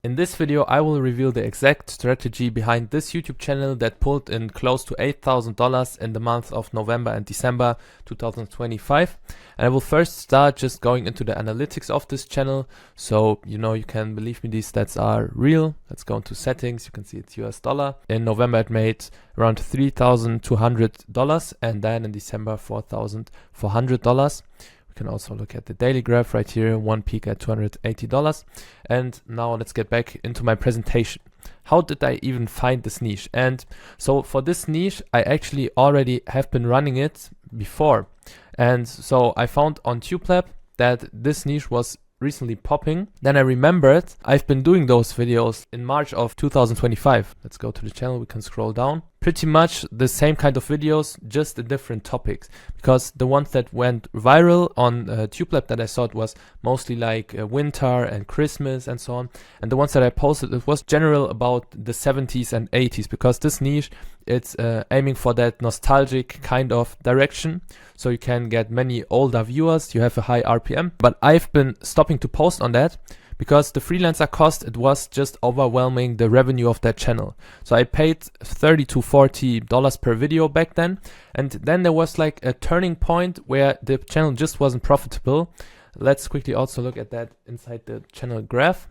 In this video, I will reveal the exact strategy behind this YouTube channel that pulled in close to $8,000 in the month of November and December 2025. And I will first start just going into the analytics of this channel. So, you can believe me, these stats are real. Let's go into settings. You can see it's US dollar. In November, it made around $3,200 and then in December, $4,400. We can also look at the daily graph right here, one peak at $280. And now let's get back into my presentation. How did I even find this niche? And so for this niche, I actually already have been running it before. And so I found on TubeLab that this niche was recently popping. Then I remembered I've been doing those videos in March of 2025. Let's go to the channel, we can scroll down. Pretty much the same kind of videos, just the different topics, because the ones that went viral on TubeLab that I saw, it was mostly like winter and Christmas and so on. And the ones that I posted, it was general about the 70s and 80s, because this niche, it's aiming for that nostalgic kind of direction. So you can get many older viewers, you have a high RPM, but I've been stopping to post on that because the freelancer cost, it was just overwhelming the revenue of that channel. So I paid $30 to $40 per video back then. And then there was like a turning point where the channel just wasn't profitable. Let's quickly also look at that inside the channel graph.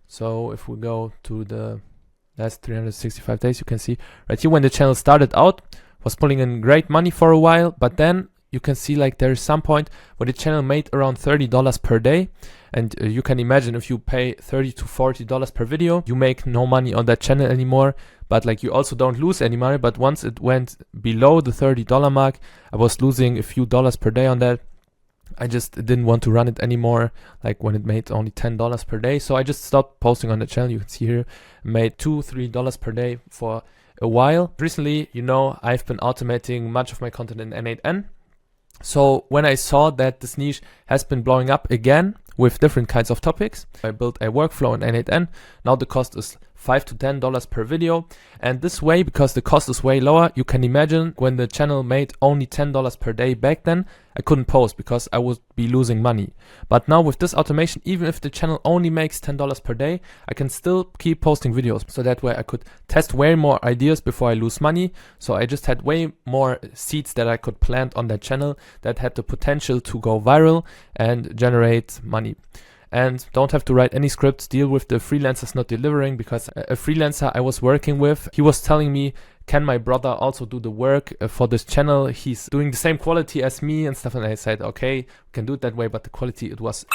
So if we go to the last 365 days, you can see right here when the channel started out, was pulling in great money for a while, but then you can see like there is some point where the channel made around $30 per day. And you can imagine if you pay $30 to $40 per video, you make no money on that channel anymore, but like you also don't lose any money. But once it went below the $30 mark, I was losing a few dollars per day on that. I just didn't want to run it anymore, like when it made only $10 per day. So I just stopped posting on the channel. You can see here, made $2-3 per day for a while. Recently, I've been automating much of my content in N8N. So when I saw that this niche has been blowing up again with different kinds of topics, I built a workflow in N8N. Now the cost is $5 to $10 per video. And this way, because the cost is way lower, you can imagine when the channel made only $10 per day back then, I couldn't post because I would be losing money. But now with this automation, even if the channel only makes $10 per day, I can still keep posting videos. So that way I could test way more ideas before I lose money. So I just had way more seeds that I could plant on that channel that had the potential to go viral and generate money. And don't have to write any scripts, deal with the freelancers not delivering, because a freelancer I was working with, he was telling me, can my brother also do the work for this channel? He's doing the same quality as me and stuff. And I said, okay, we can do it that way, but the quality, it was...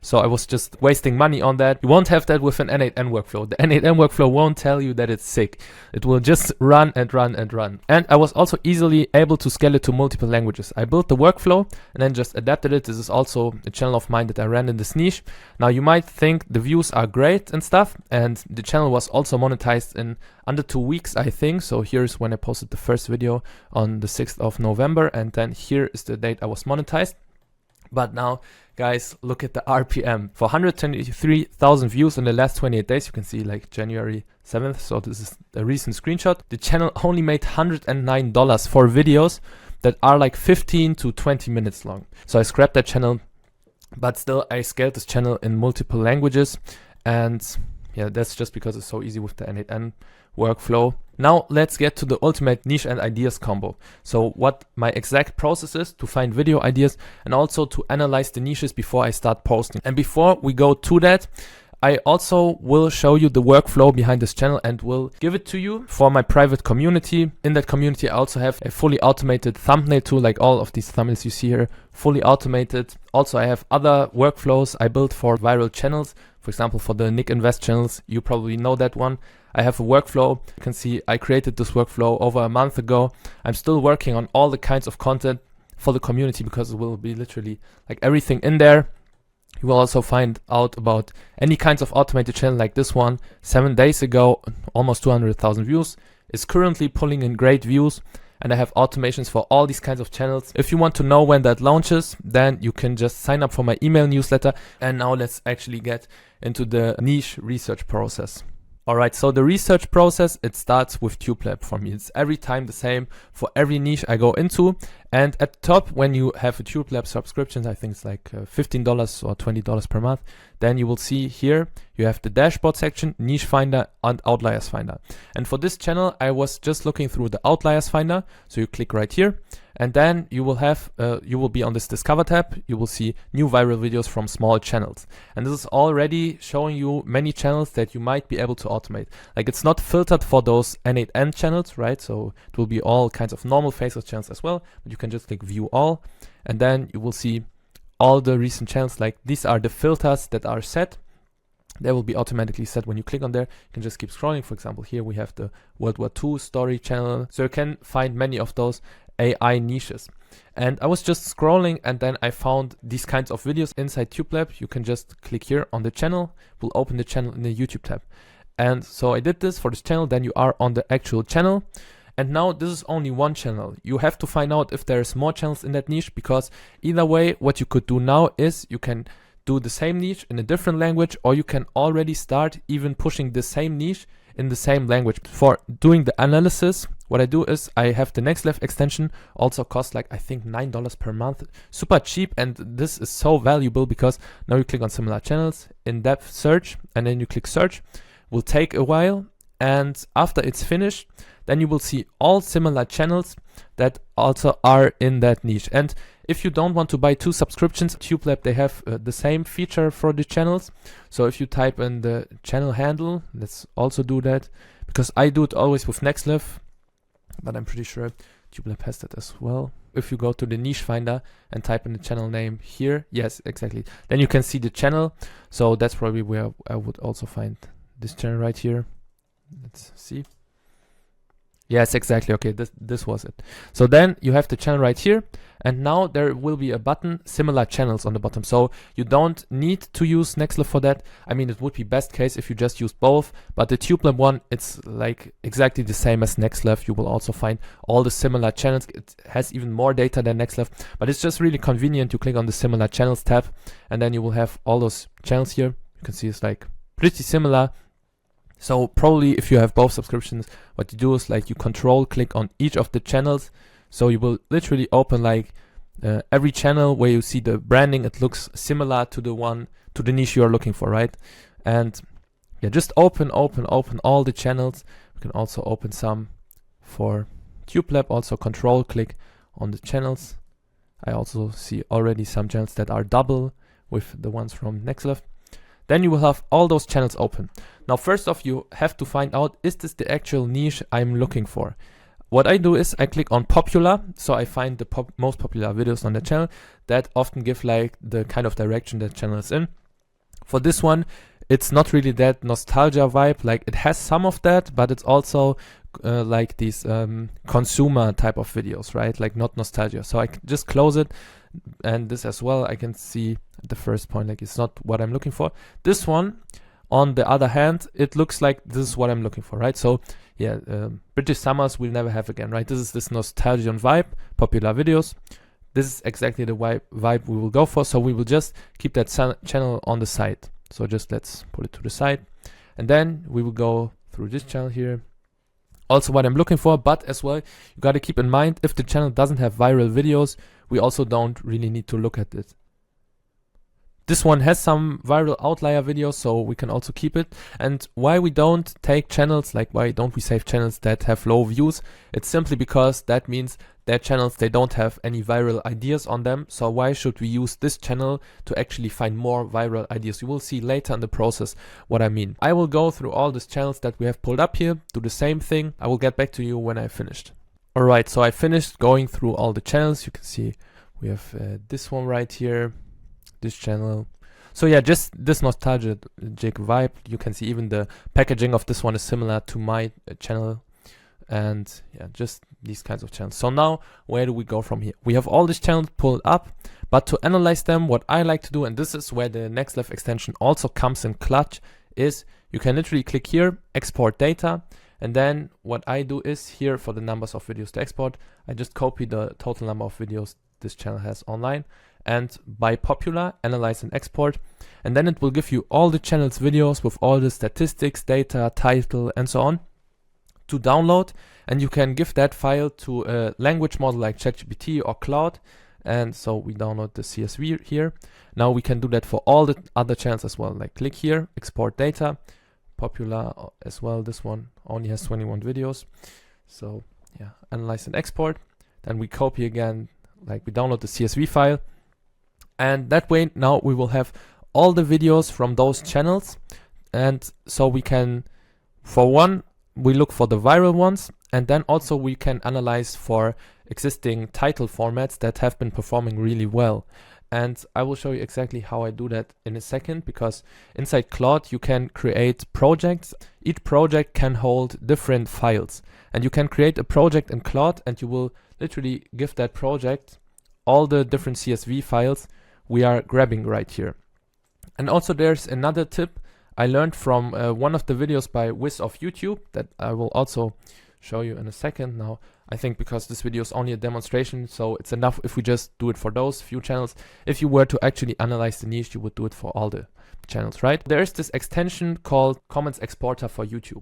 So I was just wasting money on that. You won't have that with an N8N workflow. The N8N workflow won't tell you that it's sick. It will just run and run and run. And I was also easily able to scale it to multiple languages. I built the workflow and then just adapted it. This is also a channel of mine that I ran in this niche. Now you might think the views are great and stuff. And the channel was also monetized in under 2 weeks, I think. So here's when I posted the first video on the 6th of November. And then here is the date I was monetized. But now, guys, look at the RPM. For 123,000 views in the last 28 days, you can see like January 7th. So this is a recent screenshot. The channel only made $109 for videos that are like 15 to 20 minutes long. So I scrapped that channel, but still I scaled this channel in multiple languages. And yeah, that's just because it's so easy with the N8N workflow. Now let's get to the ultimate niche and ideas combo. So what my exact process is to find video ideas and also to analyze the niches before I start posting. And before we go to that, I also will show you the workflow behind this channel and will give it to you for my private community. In that community, I also have a fully automated thumbnail tool, like all of these thumbnails you see here, fully automated. Also, I have other workflows I built for viral channels. For example, for the Nick Invest channels, you probably know that one. I have a workflow. You can see I created this workflow over a month ago. I'm still working on all the kinds of content for the community because it will be literally like everything in there. You will also find out about any kinds of automated channel like this one. 7 days ago, almost 200,000 views. It's currently pulling in great views. And I have automations for all these kinds of channels. If you want to know when that launches, then you can just sign up for my email newsletter. And now let's actually get into the niche research process. Alright, so the research process, it starts with TubeLab for me. It's every time the same for every niche I go into. And at the top, when you have a TubeLab subscription, I think it's like $15 or $20 per month, then you will see here you have the dashboard section, niche finder, and outliers finder. And for this channel, I was just looking through the outliers finder. So you click right here, and then you will have you will be on this discover tab. You will see new viral videos from small channels, and this is already showing you many channels that you might be able to automate. Like, it's not filtered for those N8N channels, right? So it will be all kinds of normal faceless channels as well, but you can just click view all, and then you will see all the recent channels. Like, these are the filters that are set. They will be automatically set when you click on there. You can just keep scrolling. For example, here we have the World War II story channel. So you can find many of those AI niches. And I was just scrolling, and then I found these kinds of videos inside TubeLab. You can just click here on the channel. We'll open the channel in the YouTube tab. And so I did this for this channel. Then you are on the actual channel. And now this is only one channel. You have to find out if there's more channels in that niche, because either way, what you could do now is you can do the same niche in a different language, or you can already start even pushing the same niche in the same language. For doing the analysis, what I do is I have the NextLev extension, also costs like I think $9 per month, super cheap, and this is so valuable because now you click on similar channels, in-depth search, and then you click search. Will take a while, and after it's finished, then you will see all similar channels that also are in that niche. And if you don't want to buy 2 subscriptions, TubeLab, they have the same feature for the channels. So if you type in the channel handle, let's also do that, because I do it always with NextLev, but I'm pretty sure TubeLab has that as well. If you go to the niche finder and type in the channel name here, yes, exactly, then you can see the channel. So that's probably where I would also find this channel right here. Let's see. Yes, exactly. Okay, this was it. So then you have the channel right here, and now there will be a button, similar channels, on the bottom. So you don't need to use NextLev for that. I mean, it would be best case if you just use both, but the TubeLab one, it's like exactly the same as NextLev. You will also find all the similar channels. It has even more data than NextLev, but it's just really convenient to click on the similar channels tab, and then you will have all those channels here. You can see it's like pretty similar. So probably if you have both subscriptions, what you do is like you control click on each of the channels. So you will literally open like every channel where you see the branding, it looks similar to the niche you are looking for, right? And yeah, just open all the channels. We can also open some for TubeLab, also control click on the channels. I also see already some channels that are double with the ones from NextLev. Then you will have all those channels open. Now, first off, you have to find out, is this the actual niche I'm looking for? What I do is I click on popular. So I find the most popular videos on the channel that often give like the kind of direction that channel is in. For this one, it's not really that nostalgia vibe. Like, it has some of that, but it's also like these consumer type of videos, right? Like, not nostalgia. So I can just close it. And this as well, I can see at the first point, like, it's not what I'm looking for. This one, on the other hand, it looks like this is what I'm looking for, right? So yeah, British Summers we'll never have again, right? This is this nostalgia vibe, popular videos. This is exactly the vibe we will go for. So we will just keep that channel on the side. So just let's put it to the side. And then we will go through this channel here. Also what I'm looking for, but as well, you got to keep in mind, if the channel doesn't have viral videos, we also don't really need to look at it. This one has some viral outlier videos, so we can also keep it. And why we don't take channels, like why don't we save channels that have low views? It's simply because that means their channels, they don't have any viral ideas on them. So why should we use this channel to actually find more viral ideas? You will see later in the process what I mean. I will go through all these channels that we have pulled up here, do the same thing. I will get back to you when I finished. All right, so I finished going through all the channels. You can see we have this one right here, this channel. So yeah, just this nostalgic vibe. You can see even the packaging of this one is similar to my channel. And yeah, just these kinds of channels. So now, where do we go from here? We have all these channels pulled up, but to analyze them, what I like to do, and this is where the NextLev extension also comes in clutch, is you can literally click here, export data. And then what I do is here for the numbers of videos to export, I just copy the total number of videos this channel has online, and by popular, analyze and export. And then it will give you all the channel's videos with all the statistics, data, title, and so on to download. And you can give that file to a language model like ChatGPT or Cloud, And so we download the CSV here. Now we can do that for all the other channels as well. Like click here, export data, popular as well. This one only has 21 videos. So yeah, analyze and export. Then we copy again, like we download the CSV file. And that way now we will have all the videos from those channels. And so we can, for one, we look for the viral ones, and then also we can analyze for existing title formats that have been performing really well. And I will show you exactly how I do that in a second, because inside Claude you can create projects. Each project can hold different files, and you can create a project in Claude and you will literally give that project all the different CSV files we are grabbing right here. And also there's another tip I learned from one of the videos by Wiz of YouTube that I will also show you in a second. Now I think because this video is only a demonstration, so it's enough if we just do it for those few channels. If you were to actually analyze the niche, you would do it for all the channels, right? There is this extension called Comments Exporter for YouTube.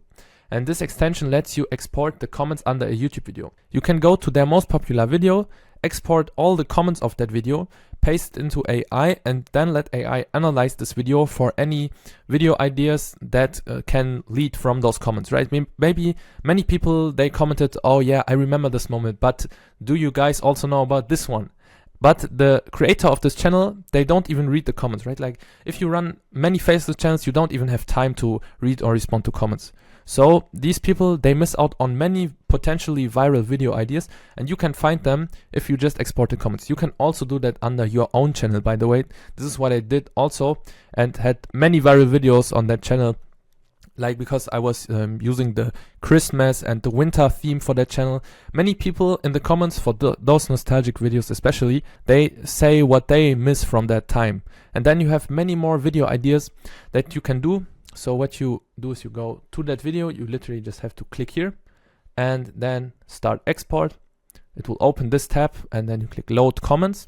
And this extension lets you export the comments under a YouTube video. You can go to their most popular video, export all the comments of that video, paste it into AI, and then let AI analyze this video for any video ideas that can lead from those comments, right? Maybe many people, they commented, oh yeah, I remember this moment, but do you guys also know about this one? But the creator of this channel, they don't even read the comments, right? Like if you run many faceless channels, you don't even have time to read or respond to comments. So these people, they miss out on many potentially viral video ideas, and you can find them if you just export the comments. You can also do that under your own channel, by the way. This is what I did also, and had many viral videos on that channel. Like because I was using the Christmas and the winter theme for that channel. Many people in the comments for those nostalgic videos especially, they say what they miss from that time. And then you have many more video ideas that you can do. So what you do is you go to that video, you literally just have to click here and then start export. It will open this tab and then you click load comments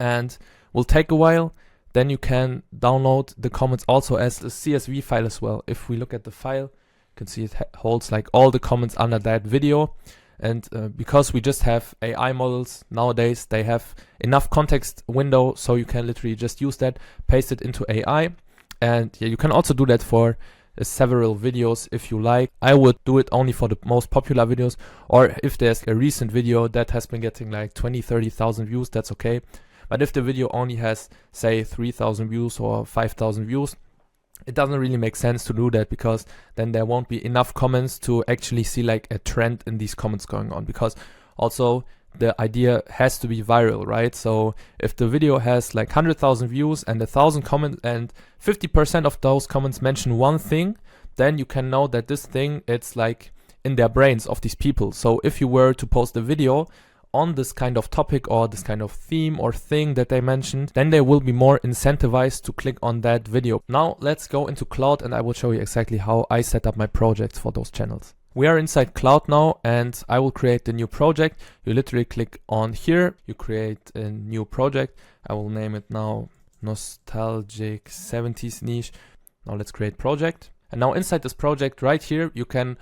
and will take a while. Then you can download the comments also as a CSV file as well. If we look at the file, you can see it holds like all the comments under that video. And because we just have AI models nowadays, they have enough context window, so you can literally just use that, paste it into AI. And yeah, you can also do that for several videos if you like. I would do it only for the most popular videos, or if there's a recent video that has been getting like 20-30,000 views, that's okay. But if the video only has, say, 3,000 views or 5,000 views, it doesn't really make sense to do that, because then there won't be enough comments to actually see like a trend in these comments going on. Because also the idea has to be viral, right? So if the video has like 100,000 views and 1,000 comments and 50% of those comments mention one thing, then you can know that this thing, it's like in their brains of these people. So if you were to post a video on this kind of topic or this kind of theme or thing that they mentioned, then they will be more incentivized to click on that video. Now let's go into Claude and I will show you exactly how I set up my projects for those channels. We are inside Claude now and I will create the new project. You literally click on here, you create a new project. I will name it now Nostalgic 70s Niche. Now let's create project. And now inside this project right here, you can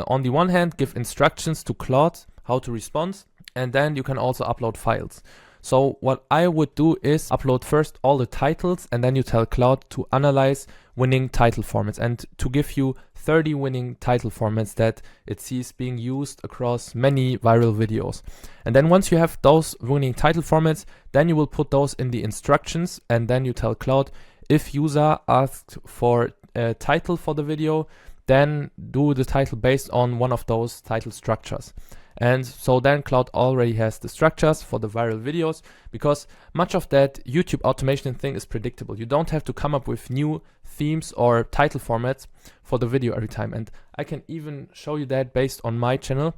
on the one hand give instructions to Claude how to respond, and then you can also upload files. So what I would do is upload first all the titles, and then you tell Claude to analyze winning title formats and to give you 30 winning title formats that it sees being used across many viral videos. And then once you have those winning title formats, then you will put those in the instructions, and then you tell Claude, if user asked for a title for the video, then do the title based on one of those title structures. And so then Claude already has the structures for the viral videos, because much of that YouTube automation thing is predictable. You don't have to come up with new themes or title formats for the video every time. And I can even show you that based on my channel.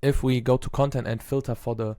If we go to content and filter for the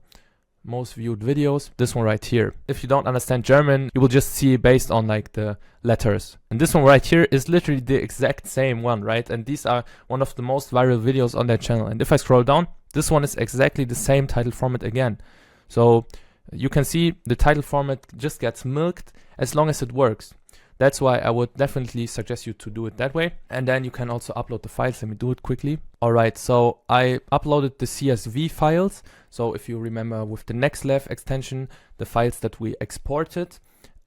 most viewed videos, this one right here. If you don't understand German, you will just see based on like the letters. And this one right here is literally the exact same one, right? And these are one of the most viral videos on that channel. And if I scroll down, this one is exactly the same title format again. So you can see the title format just gets milked as long as it works. That's why I would definitely suggest you to do it that way. And then you can also upload the files. Let me do it quickly. All right, so I uploaded the CSV files. So if you remember with the NextLev extension, the files that we exported,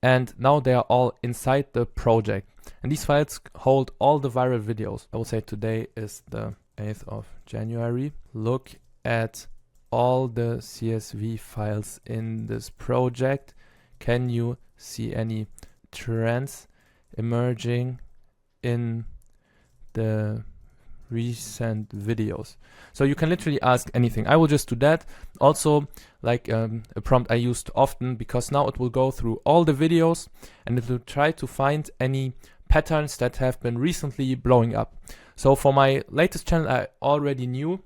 and now they are all inside the project. And these files hold all the viral videos. I will say today is the 8th of January. Look at all the CSV files in this project. Can you see any trends emerging in the recent videos? So you can literally ask anything. I will just do that. Also, like a prompt I used often, because now it will go through all the videos and it will try to find any patterns that have been recently blowing up. So for my latest channel, I already knew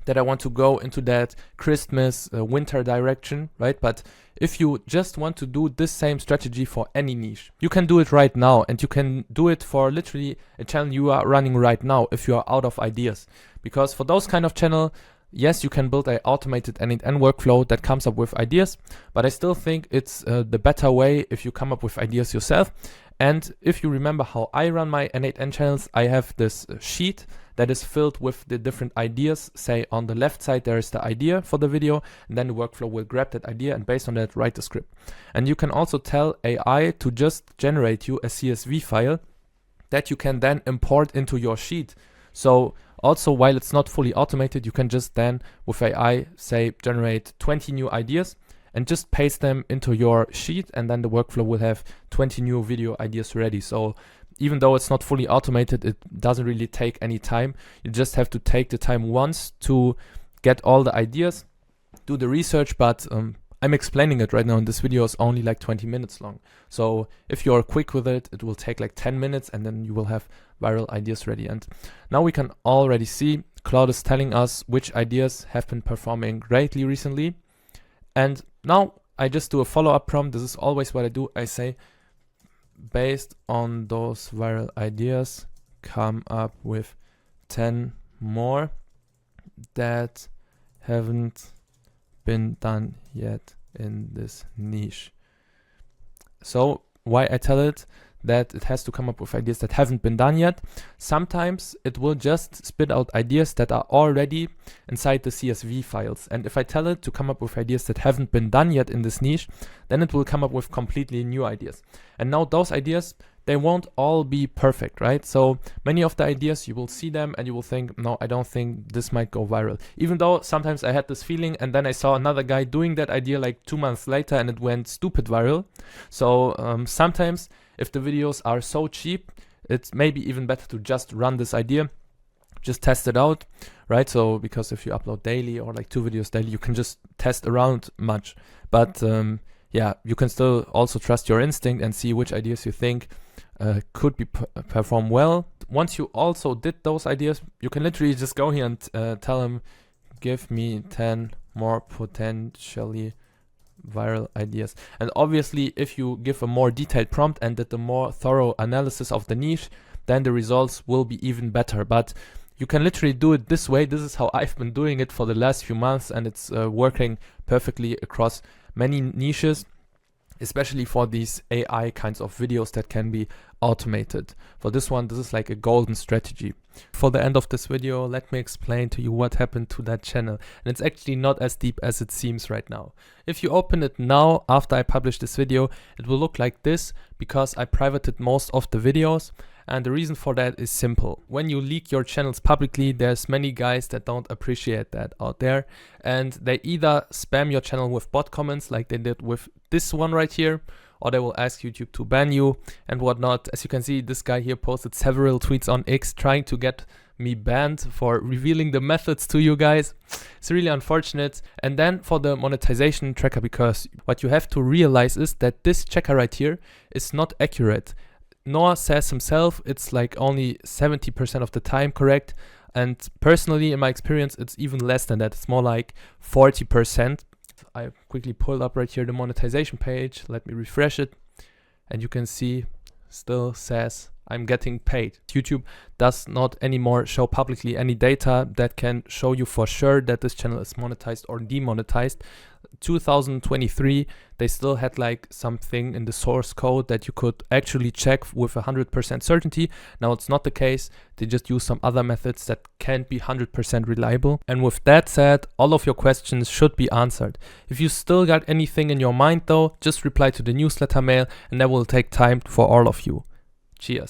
that I want to go into that Christmas winter direction, right? But if you just want to do this same strategy for any niche, you can do it right now, and you can do it for literally a channel you are running right now if you are out of ideas. Because for those kind of channel, yes, you can build an automated end-to-end workflow that comes up with ideas, but I still think it's the better way if you come up with ideas yourself. And if you remember how I run my N8N channels, I have this sheet that is filled with the different ideas. Say on the left side, there is the idea for the video, and then the workflow will grab that idea and based on that, write the script. And you can also tell AI to just generate you a CSV file that you can then import into your sheet. So also, while it's not fully automated, you can just then with AI say generate 20 new ideas and just paste them into your sheet, and then the workflow will have 20 new video ideas ready. So even though it's not fully automated, it doesn't really take any time. You just have to take the time once to get all the ideas, do the research, but I'm explaining it right now, and this video is only like 20 minutes long. So if you're quick with it, it will take like 10 minutes and then you will have viral ideas ready. And now we can already see Claude is telling us which ideas have been performing greatly recently. And now I just do a follow-up prompt. This is always what I do. I say, based on those viral ideas, come up with 10 more that haven't been done yet in this niche. So why I tell it that it has to come up with ideas that haven't been done yet. Sometimes it will just spit out ideas that are already inside the CSV files. And if I tell it to come up with ideas that haven't been done yet in this niche, then it will come up with completely new ideas. And now those ideas, they won't all be perfect, right? So many of the ideas, you will see them and you will think, no, I don't think this might go viral. Even though sometimes I had this feeling and then I saw another guy doing that idea like 2 months later and it went stupid viral. So sometimes if the videos are so cheap, it's maybe even better to just run this idea, just test it out, right? So because if you upload daily or like 2 videos daily, you can just test around much. But yeah, you can still also trust your instinct and see which ideas you think could be perform well. Once you also did those ideas, you can literally just go here and tell them, give me 10 more potentially viral ideas. And obviously, if you give a more detailed prompt and did a more thorough analysis of the niche, then the results will be even better. But you can literally do it this way. This is how I've been doing it for the last few months, and it's working perfectly across many niches, especially for these AI kinds of videos that can be automated. For this one, this is like a golden strategy. For the end of this video, let me explain to you what happened to that channel. And it's actually not as deep as it seems right now. If you open it now, after I publish this video, it will look like this because I privated most of the videos. And the reason for that is simple. When you leak your channels publicly, there's many guys that don't appreciate that out there. And they either spam your channel with bot comments like they did with this one right here, or they will ask YouTube to ban you and whatnot. As you can see, this guy here posted several tweets on X trying to get me banned for revealing the methods to you guys. It's really unfortunate. And then for the monetization tracker, because what you have to realize is that this checker right here is not accurate. Noah says himself it's like only 70% of the time correct, and personally in my experience it's even less than that. It's more like 40%. I quickly pulled up right here the monetization page. Let me refresh it, and you can see still says I'm getting paid. YouTube does not anymore show publicly any data that can show you for sure that this channel is monetized or demonetized. 2023, they still had like something in the source code that you could actually check with 100% certainty. Now it's not the case. They just use some other methods that can't be 100% reliable. And with that said, all of your questions should be answered. If you still got anything in your mind though, just reply to the newsletter mail and that will take time for all of you. Cheers.